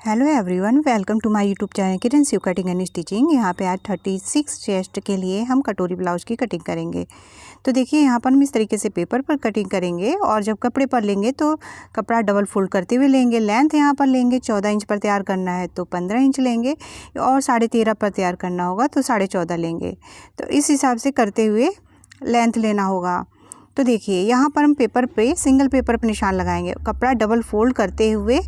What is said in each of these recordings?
Hello everyone, welcome to my YouTube channel Kiran Shiv cutting and stitching. यहाँ पे आज 36 chest के लिए हम कटोरी ब्लाउज की कटिंग करेंगे। तो देखिए यहाँ पर हम इस तरीके से पेपर पर कटिंग करेंगे और जब कपड़े पर लेंगे तो कपड़ा डबल फोल्ड करते हुए लेंगे। लेंथ यहाँ पर लेंगे 14 इंच पर तैयार करना है तो 15 इंच लेंगे और 13.5 पर तैयार करना होगा तो 14.5 लेंगे। तो इस हिसाब से करते हुए लेंथ लेना होगा। तो देखिए यहाँ पर हम पेपर पे सिंगल पेपर पर निशान लगाएंगे, कपड़ा डबल फोल्ड करते हुए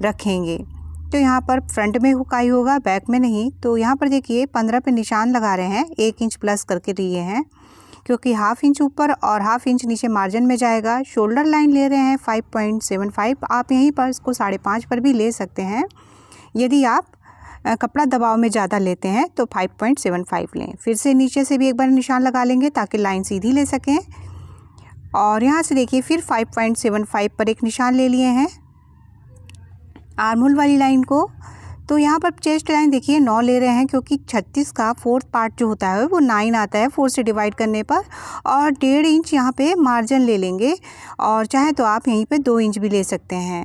रखेंगे। तो यहाँ पर फ्रंट में हुकाई होगा, बैक में नहीं। तो यहाँ पर देखिए 15 पे निशान लगा रहे हैं, 1 इंच प्लस करके लिए हैं क्योंकि हाफ इंच ऊपर और हाफ इंच नीचे मार्जिन में जाएगा। शोल्डर लाइन ले रहे हैं 5.75, आप यहीं पर इसको 5.5 पर भी ले सकते हैं। यदि आप कपड़ा दबाव में ज़्यादा लेते हैं तो 5.75 लें। फिर से नीचे से भी एक बार निशान लगा लेंगे ताकि लाइन सीधी ले सकें। और यहाँ से देखिए फिर 5.75 पर एक निशान ले लिए हैं आर्म होल वाली लाइन को। तो यहाँ पर चेस्ट लाइन देखिए 9 ले रहे हैं क्योंकि 36 का 4th पार्ट जो होता है वो 9 आता है 4 से डिवाइड करने पर। और 1.5 इंच यहाँ पे मार्जिन ले लेंगे और चाहे तो आप यहीं पे 2 इंच भी ले सकते हैं।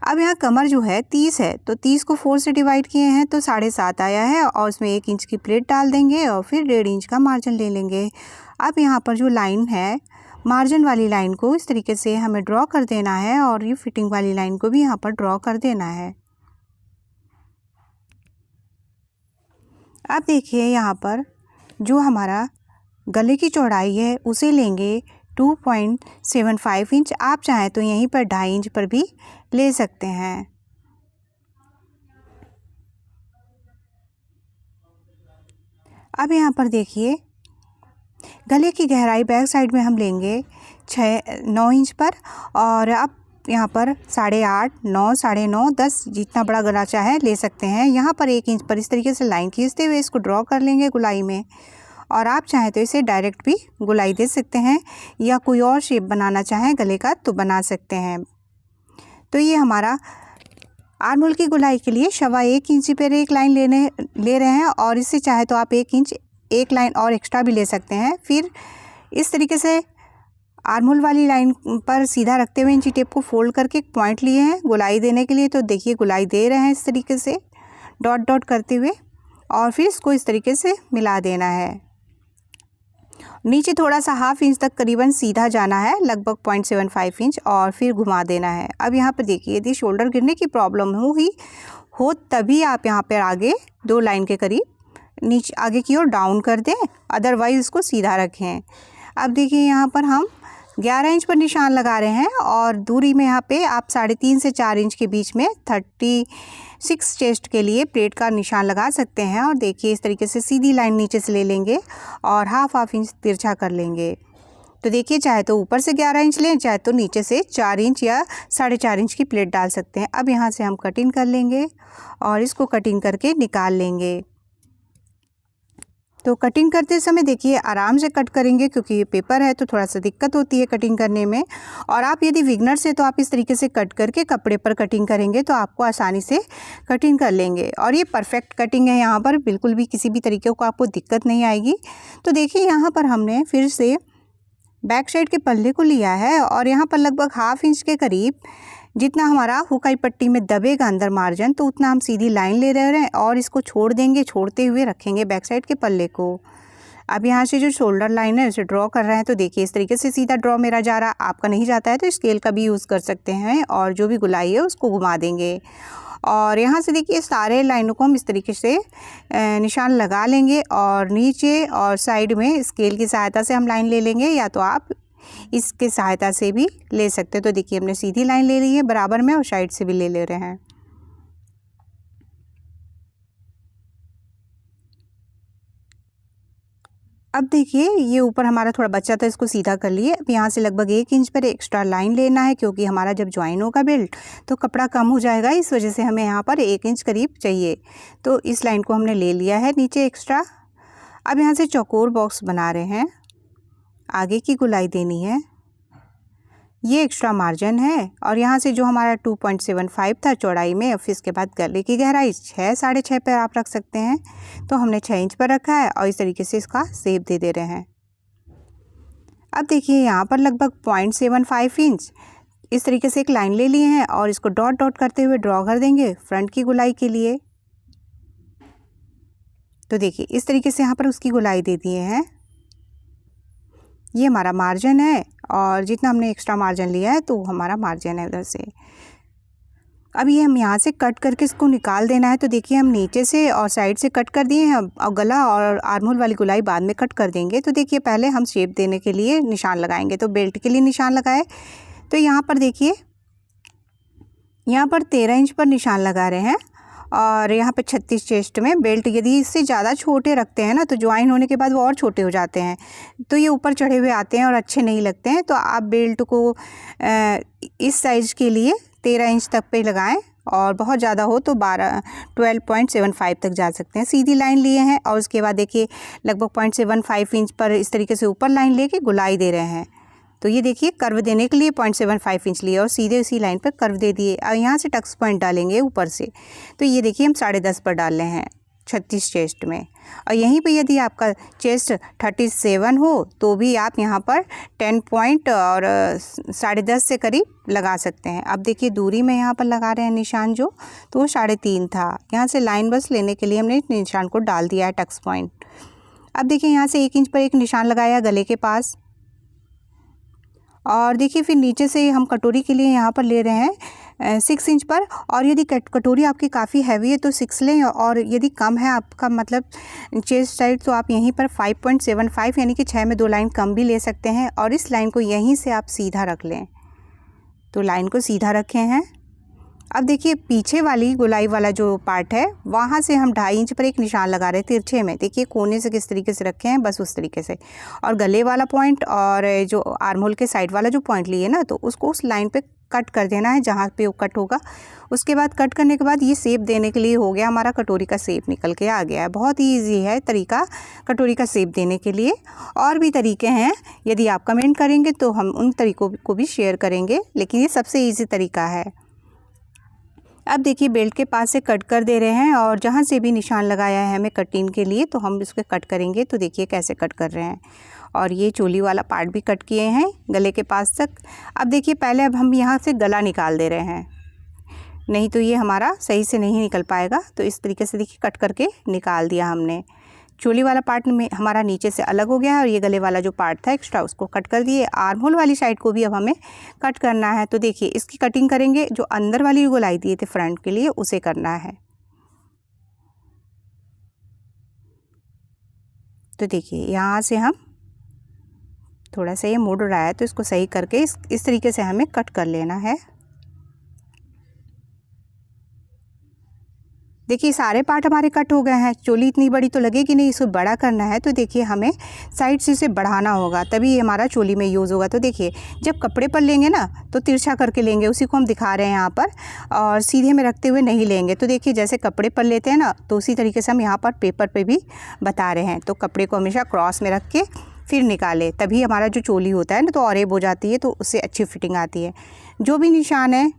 अब यहाँ कमर जो है 30 है तो 30 को 4 से डिवाइड किए हैं तो 7.5 आया है और उसमें 1 इंच की प्लेट डाल देंगे और फिर 1.5 इंच का मार्जिन ले लेंगे। अब यहाँ पर जो लाइन है मार्जिन वाली लाइन को इस तरीके से हमें ड्रॉ कर देना है और ये फिटिंग वाली लाइन को भी यहाँ पर ड्रॉ कर देना है। अब देखिए यहाँ पर जो हमारा गले की चौड़ाई है उसे लेंगे 2.75 इंच। आप चाहें तो यहीं पर 2.5 इंच पर भी ले सकते हैं। अब यहाँ पर देखिए गले की गहराई बैक साइड में हम लेंगे 9 इंच पर और अब यहाँ पर 8.5, 9, 9.5, 10 जितना बड़ा गला चाहे ले सकते हैं। यहाँ पर 1 इंच पर इस तरीके से लाइन खींचते हुए इसको ड्रॉ कर लेंगे गुलाई में। और आप चाहें तो इसे डायरेक्ट भी गुलाई दे सकते हैं या कोई और शेप बनाना चाहें गले का तो बना सकते हैं। तो ये हमारा आर्म होल की गुलाई के लिए 1.25 इंच पर एक लाइन ले रहे हैं और इससे चाहे तो आप 1 इंच एक लाइन और एक्स्ट्रा भी ले सकते हैं। फिर इस तरीके से आर्म होल वाली लाइन पर सीधा रखते हुए इंची टेप को फोल्ड करके एक पॉइंट लिए हैं गुलाई देने के लिए। तो देखिए गुलाई दे रहे हैं इस तरीके से डॉट डॉट करते हुए और फिर इसको इस तरीके से मिला देना है। नीचे थोड़ा सा हाफ इंच तक करीबन सीधा जाना है, लगभग 0.75 इंच, और फिर घुमा देना है। अब यहाँ पर देखिए यदि शोल्डर गिरने की प्रॉब्लम हो तभी आप यहाँ पर आगे 2 लाइन के करीब नीचे आगे की ओर डाउन कर दें, अदरवाइज इसको सीधा रखें। अब देखिए यहाँ पर हम 11 इंच पर निशान लगा रहे हैं और दूरी में यहाँ पे आप 3.5 से 4 इंच के बीच में 36 चेस्ट के लिए प्लेट का निशान लगा सकते हैं। और देखिए इस तरीके से सीधी लाइन नीचे से ले लेंगे और हाफ इंच तिरछा कर लेंगे। तो देखिए चाहे तो ऊपर से 11 इंच लें, चाहे तो नीचे से 4 इंच या 4.5 इंच की प्लेट डाल सकते हैं। अब यहाँ से हम कटिंग कर लेंगे और इसको कटिंग करके निकाल लेंगे। तो कटिंग करते समय देखिए आराम से कट करेंगे क्योंकि ये पेपर है तो थोड़ा सा दिक्कत होती है कटिंग करने में। और आप यदि विगनर से तो आप इस तरीके से कट करके कपड़े पर कटिंग करेंगे तो आपको आसानी से कटिंग कर लेंगे। और ये परफेक्ट कटिंग है, यहाँ पर बिल्कुल भी किसी भी तरीके को आपको दिक्कत नहीं आएगी। तो देखिए यहाँ पर हमने फिर से बैक साइड के पल्ले को लिया है और यहाँ पर लगभग हाफ इंच के करीब जितना हमारा हुकाई पट्टी में दबेगा अंदर मार्जिन तो उतना हम सीधी लाइन ले रहे हैं और इसको छोड़ देंगे, छोड़ते हुए रखेंगे बैक साइड के पल्ले को। अब यहाँ से जो शोल्डर लाइन है उसे ड्रॉ कर रहे हैं तो देखिए इस तरीके से सीधा ड्रॉ मेरा जा रहा। आपका नहीं जाता है तो स्केल का भी यूज़ कर सकते हैं और जो भी गुलाई है उसको घुमा देंगे। और यहाँ से देखिए सारे लाइनों को हम इस तरीके से निशान लगा लेंगे और नीचे और साइड में स्केल की सहायता से हम लाइन ले लेंगे या तो आप इसके सहायता से भी ले सकते हैं। तो देखिए हमने सीधी लाइन ले ली है बराबर में और साइड से भी ले रहे हैं। अब देखिए ये ऊपर हमारा थोड़ा बचा था, इसको सीधा कर लिए। अब यहाँ से लगभग 1 इंच पर एक्स्ट्रा लाइन लेना है क्योंकि हमारा जब ज्वाइन होगा बेल्ट तो कपड़ा कम हो जाएगा, इस वजह से हमें यहाँ पर 1 इंच करीब चाहिए। तो इस लाइन को हमने ले लिया है नीचे एक्स्ट्रा। अब यहाँ से चौकोर बॉक्स बना रहे हैं, आगे की गुलाई देनी है, ये एक्स्ट्रा मार्जिन है। और यहाँ से जो हमारा 2.75 था चौड़ाई में, फिर इसके बाद गले की गहराई 6, 6.5 पर आप रख सकते हैं। तो हमने 6 इंच पर रखा है और इस तरीके से इसका शेप दे रहे हैं। अब देखिए यहाँ पर लगभग 0.75 इंच इस तरीके से एक लाइन ले लिए हैं और इसको डॉट डॉट करते हुए ड्रॉ कर देंगे फ्रंट की गोलाई के लिए। तो देखिए इस तरीके से यहाँ पर उसकी गोलाई दे दिए हैं। ये हमारा मार्जिन है और जितना हमने एक्स्ट्रा मार्जिन लिया है तो हमारा मार्जिन है उधर से। अब ये हम यहाँ से कट करके इसको निकाल देना है। तो देखिए हम नीचे से और साइड से कट कर दिए हैं। अब गला और आर्महोल वाली गोलाई बाद में कट कर देंगे। तो देखिए पहले हम शेप देने के लिए निशान लगाएंगे। तो बेल्ट के लिए निशान लगाए, तो यहाँ पर देखिए यहाँ पर 13 इंच पर निशान लगा रहे हैं और यहाँ पे 36 चेस्ट में। बेल्ट यदि इससे ज़्यादा छोटे रखते हैं ना तो ज्वाइन होने के बाद वो और छोटे हो जाते हैं, तो ये ऊपर चढ़े हुए आते हैं और अच्छे नहीं लगते हैं। तो आप बेल्ट को इस साइज़ के लिए 13 इंच तक पे लगाएं और बहुत ज़्यादा हो तो 12.75 तक जा सकते हैं। सीधी लाइन लिए हैं और उसके बाद देखिए लगभग 0.75 इंच पर इस तरीके से ऊपर लाइन लेके गोलाई दे रहे हैं। तो ये देखिए कर्व देने के लिए 0.75 इंच लिए और सीधे उसी लाइन पर कर्व दे दिए। और यहाँ से टक्स पॉइंट डालेंगे ऊपर से। तो ये देखिए हम 10.5 पर डाल रहे हैं 36 चेस्ट में। और यहीं पे यदि आपका चेस्ट 37 हो तो भी आप यहाँ पर 10 पॉइंट और 10.5 से करीब लगा सकते हैं। अब देखिए दूरी में यहाँ पर लगा रहे हैं निशान जो, तो वो 3.5 था। यहाँ से लाइन बस लेने के लिए हमने निशान को डाल दिया है टक्स पॉइंट। अब देखिए यहाँ से 1 इंच पर एक निशान लगाया गले के पास और देखिए फिर नीचे से हम कटोरी के लिए यहाँ पर ले रहे हैं 6 इंच पर। और यदि कटोरी आपकी काफ़ी हैवी है तो 6 लें और यदि कम है आपका मतलब चेस्ट साइड तो आप यहीं पर 5.75 यानी कि 6 में 2 लाइन कम भी ले सकते हैं। और इस लाइन को यहीं से आप सीधा रख लें। तो लाइन को सीधा रखे हैं। अब देखिए पीछे वाली गोलाई वाला जो पार्ट है वहाँ से हम 2.5 इंच पर एक निशान लगा रहे हैं तिरछे में। देखिए कोने से किस तरीके से रखे हैं, बस उस तरीके से। और गले वाला पॉइंट और जो आर्महोल के साइड वाला जो पॉइंट लिए ना तो उसको उस लाइन पे कट कर देना है जहाँ पे वो कट होगा। उसके बाद कट करने के बाद ये शेप देने के लिए हो गया हमारा, कटोरी का शेप निकल के आ गया है। बहुत ही ईजी है तरीका कटोरी का शेप देने के लिए। और भी तरीके हैं, यदि आप कमेंट करेंगे तो हम उन तरीक़ों को भी शेयर करेंगे, लेकिन ये सबसे ईजी तरीका है। अब देखिए बेल्ट के पास से कट कर दे रहे हैं और जहाँ से भी निशान लगाया है हमें कटिंग के लिए तो हम इसको कट करेंगे। तो देखिए कैसे कट कर रहे हैं। और ये चोली वाला पार्ट भी कट किए हैं गले के पास तक। अब देखिए पहले अब हम यहाँ से गला निकाल दे रहे हैं, नहीं तो ये हमारा सही से नहीं निकल पाएगा। तो इस तरीके से देखिए कट करके निकाल दिया हमने। चोली वाला पार्ट में हमारा नीचे से अलग हो गया है और ये गले वाला जो पार्ट था एक्स्ट्रा उसको कट कर दिए। आर्महोल वाली साइड को भी अब हमें कट करना है। तो देखिए इसकी कटिंग करेंगे, जो अंदर वाली गोलाई दिए थे फ्रंट के लिए उसे करना है। तो देखिए यहाँ से हम थोड़ा सा ये मुड़ रहा है तो इसको सही करके इस तरीके से हमें कट कर लेना है। देखिए सारे पार्ट हमारे कट हो गए हैं। चोली इतनी बड़ी तो लगेगी नहीं, इसको बड़ा करना है। तो देखिए हमें साइड से इसे बढ़ाना होगा तभी ये हमारा चोली में यूज़ होगा। तो देखिए जब कपड़े पर लेंगे ना तो तिरछा करके लेंगे, उसी को हम दिखा रहे हैं यहाँ पर, और सीधे में रखते हुए नहीं लेंगे। तो देखिए जैसे कपड़े पर लेते हैं ना तो उसी तरीके से हम यहाँ पर पेपर पर भी बता रहे हैं। तो कपड़े को हमेशा क्रॉस में रख के फिर निकालें, तभी हमारा जो चोली होता है ना तो ऑरेब हो जाती है, तो उससे अच्छी फिटिंग आती है। जो भी निशान है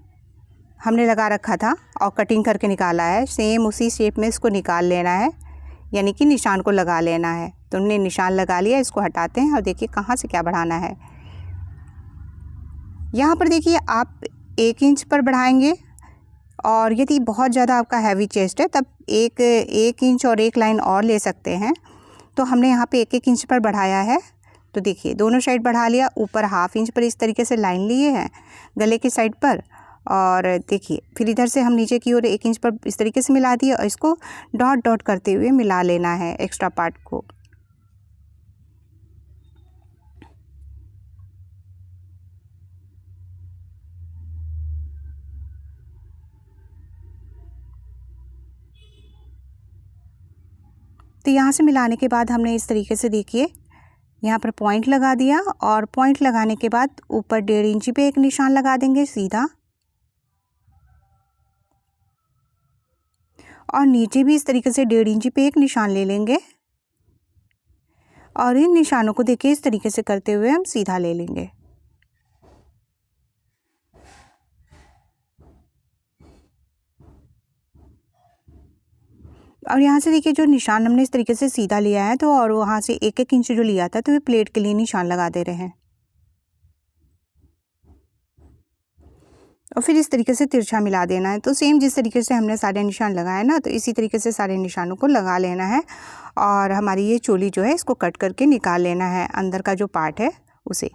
हमने लगा रखा था और कटिंग करके निकाला है, सेम उसी शेप में इसको निकाल लेना है, यानी कि निशान को लगा लेना है। तो हमने निशान लगा लिया, इसको हटाते हैं और देखिए कहाँ से क्या बढ़ाना है। यहाँ पर देखिए आप 1 इंच पर बढ़ाएंगे और यदि बहुत ज़्यादा आपका हैवी चेस्ट है तब एक इंच और 1 लाइन और ले सकते हैं। तो हमने यहाँ पे 1 इंच पर बढ़ाया है। तो देखिए दोनों साइड बढ़ा लिया, ऊपर 1/2 इंच पर इस तरीके से लाइन लिए हैं गले की साइड पर। और देखिए फिर इधर से हम नीचे की ओर 1 इंच पर इस तरीके से मिला दिए और इसको डॉट डॉट करते हुए मिला लेना है एक्स्ट्रा पार्ट को। तो यहाँ से मिलाने के बाद हमने इस तरीके से देखिए यहाँ पर पॉइंट लगा दिया और पॉइंट लगाने के बाद ऊपर 1.5 इंच पे एक निशान लगा देंगे सीधा, और नीचे भी इस तरीके से 1.5 इंच पे एक निशान ले लेंगे और इन निशानों को देखिए इस तरीके से करते हुए हम सीधा ले लेंगे। और यहाँ से देखिए जो निशान हमने इस तरीके से सीधा लिया है तो, और वहाँ से 1 इंच जो लिया था तो ये प्लेट के लिए निशान लगा दे रहे हैं। और फिर इस तरीके से तिरछा मिला देना है। तो सेम जिस तरीके से हमने सारे निशान लगाए ना, तो इसी तरीके से सारे निशानों को लगा लेना है और हमारी ये चोली जो है इसको कट करके निकाल लेना है, अंदर का जो पार्ट है उसे।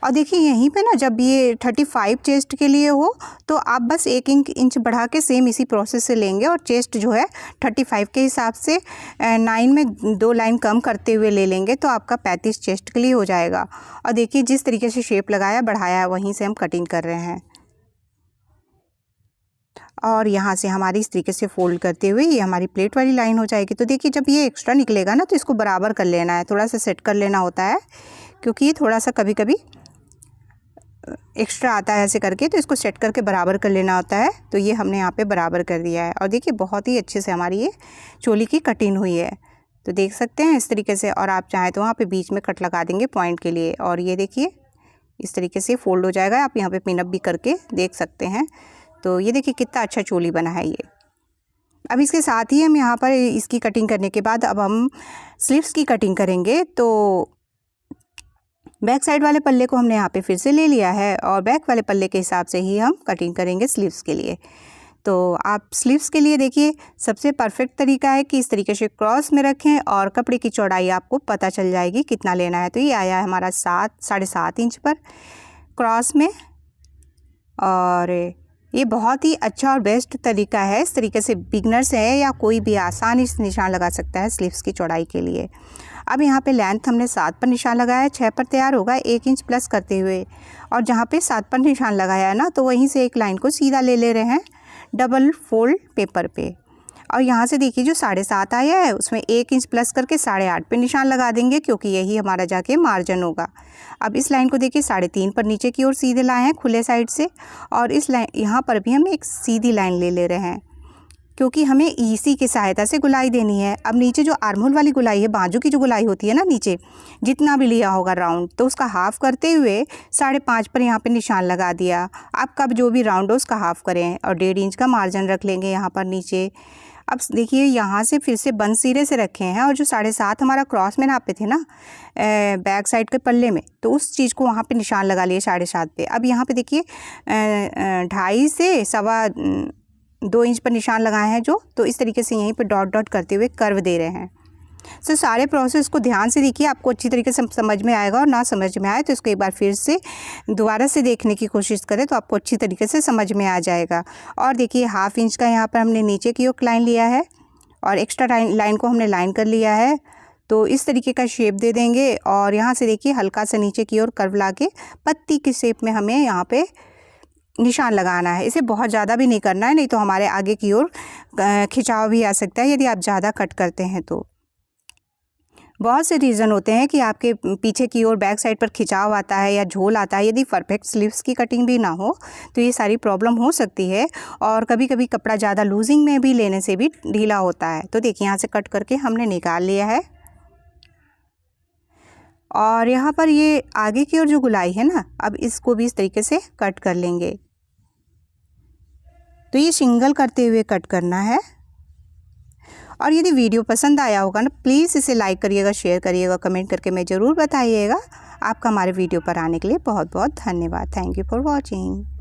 और देखिए यहीं पे ना, जब ये 35 चेस्ट के लिए हो तो आप बस 1 इंच बढ़ा के सेम इसी प्रोसेस से लेंगे और चेस्ट जो है 35 के हिसाब से 9 में 2 लाइन कम करते हुए ले लेंगे तो आपका 35 चेस्ट के लिए हो जाएगा। और देखिए जिस तरीके से शेप लगाया बढ़ाया है वहीं से हम कटिंग कर रहे हैं। और यहाँ से हमारी इस तरीके से फोल्ड करते हुए ये हमारी प्लेट वाली लाइन हो जाएगी। तो देखिए जब ये एक्स्ट्रा निकलेगा ना तो इसको बराबर कर लेना है, थोड़ा सा सेट कर लेना होता है क्योंकि ये थोड़ा सा कभी कभी एक्स्ट्रा आता है ऐसे करके, तो इसको सेट करके बराबर कर लेना होता है। तो ये हमने यहाँ पे बराबर कर दिया है और देखिए बहुत ही अच्छे से हमारी ये चोली की कटिंग हुई है। तो देख सकते हैं इस तरीके से, और आप चाहें तो वहाँ पे बीच में कट लगा देंगे पॉइंट के लिए। और ये देखिए इस तरीके से फोल्ड हो जाएगा, आप यहाँ पे पिनअप भी करके देख सकते हैं। तो ये देखिए कितना अच्छा चोली बना है ये। अब इसके साथ ही हम यहाँ पर इसकी कटिंग करने के बाद अब हम स्लीव्स की कटिंग करेंगे। तो बैक साइड वाले पल्ले को हमने यहाँ पे फिर से ले लिया है और बैक वाले पल्ले के हिसाब से ही हम कटिंग करेंगे स्लीव्स के लिए। तो आप स्लीव्स के लिए देखिए सबसे परफेक्ट तरीका है कि इस तरीके से क्रॉस में रखें और कपड़े की चौड़ाई आपको पता चल जाएगी कितना लेना है। तो ये आया है हमारा 7.5 इंच पर क्रॉस में, और ये बहुत ही अच्छा और बेस्ट तरीका है। इस तरीके से बिगनर्स है या कोई भी आसानी से निशान लगा सकता है स्लीव्स की चौड़ाई के लिए। अब यहाँ पे लेंथ हमने 7 पर निशान लगाया है, 6 पर तैयार होगा 1 इंच प्लस करते हुए। और जहाँ पे 7 पर निशान लगाया है ना, तो वहीं से एक लाइन को सीधा ले रहे हैं डबल फोल्ड पेपर पे। और यहाँ से देखिए जो 7.5 आया है उसमें 1 इंच प्लस करके 8.5 पे निशान लगा देंगे क्योंकि यही हमारा जाके मार्जिन होगा। अब इस लाइन को देखिए 3.5 पर नीचे की ओर सीधे लाए हैं खुले साइड से, और इस लाइन यहाँ पर भी हम एक सीधी लाइन ले रहे हैं क्योंकि हमें इसी की सहायता से गुलाई देनी है। अब नीचे जो आर्महोल वाली गुलाई है, बाजू की जो गुलाई होती है ना नीचे, जितना भी लिया होगा राउंड, तो उसका हाफ़ करते हुए 5.5 पर यहाँ पे निशान लगा दिया। आपका जो भी राउंड हो उसका हाफ़ करें और 1.5 इंच का मार्जिन रख लेंगे यहाँ पर नीचे। अब देखिए यहाँ से फिर से बंद सिरे से रखे हैं और जो 7.5 हमारा क्रॉस में नापे थे ना बैक साइड के पल्ले में, तो उस चीज़ को वहाँ पे निशान लगा लिए 7.5 पे। अब यहाँ पे देखिए 2.5 से 2.25 इंच पर निशान लगाए हैं जो, तो इस तरीके से यहीं पे डॉट डॉट करते हुए कर्व दे रहे हैं। सो सारे प्रोसेस को ध्यान से देखिए, आपको अच्छी तरीके से समझ में आएगा, और ना समझ में आए तो इसको एक बार फिर से दोबारा से देखने की कोशिश करें तो आपको अच्छी तरीके से समझ में आ जाएगा। और देखिए 1/2 इंच का यहाँ पर हमने नीचे की ओर लाइन लिया है और एक्स्ट्रा लाइन को हमने लाइन कर लिया है। तो इस तरीके का शेप दे देंगे और यहाँ से देखिए हल्का सा नीचे की ओर कर्व ला के पत्ती की शेप में हमें यहाँ पे निशान लगाना है। इसे बहुत ज़्यादा भी नहीं करना है, नहीं तो हमारे आगे की ओर खिंचाव भी आ सकता है यदि आप ज़्यादा कट करते हैं तो। बहुत से रीज़न होते हैं कि आपके पीछे की ओर बैक साइड पर खिंचाव आता है या झोल आता है। यदि परफेक्ट स्लीव्स की कटिंग भी ना हो तो ये सारी प्रॉब्लम हो सकती है, और कभी कभी कपड़ा ज़्यादा लूजिंग में भी लेने से भी ढीला होता है। तो देखिए यहाँ से कट करके हमने निकाल लिया है, और यहाँ पर ये आगे की ओर जो गुलाई है ना, अब इसको भी इस तरीके से कट कर लेंगे। तो ये सिंगल करते हुए कट करना है। और यदि वीडियो पसंद आया होगा ना, प्लीज़ इसे लाइक करिएगा, शेयर करिएगा, कमेंट करके मैं ज़रूर बताइएगा। आपका हमारे वीडियो पर आने के लिए बहुत बहुत धन्यवाद। Thank you for watching.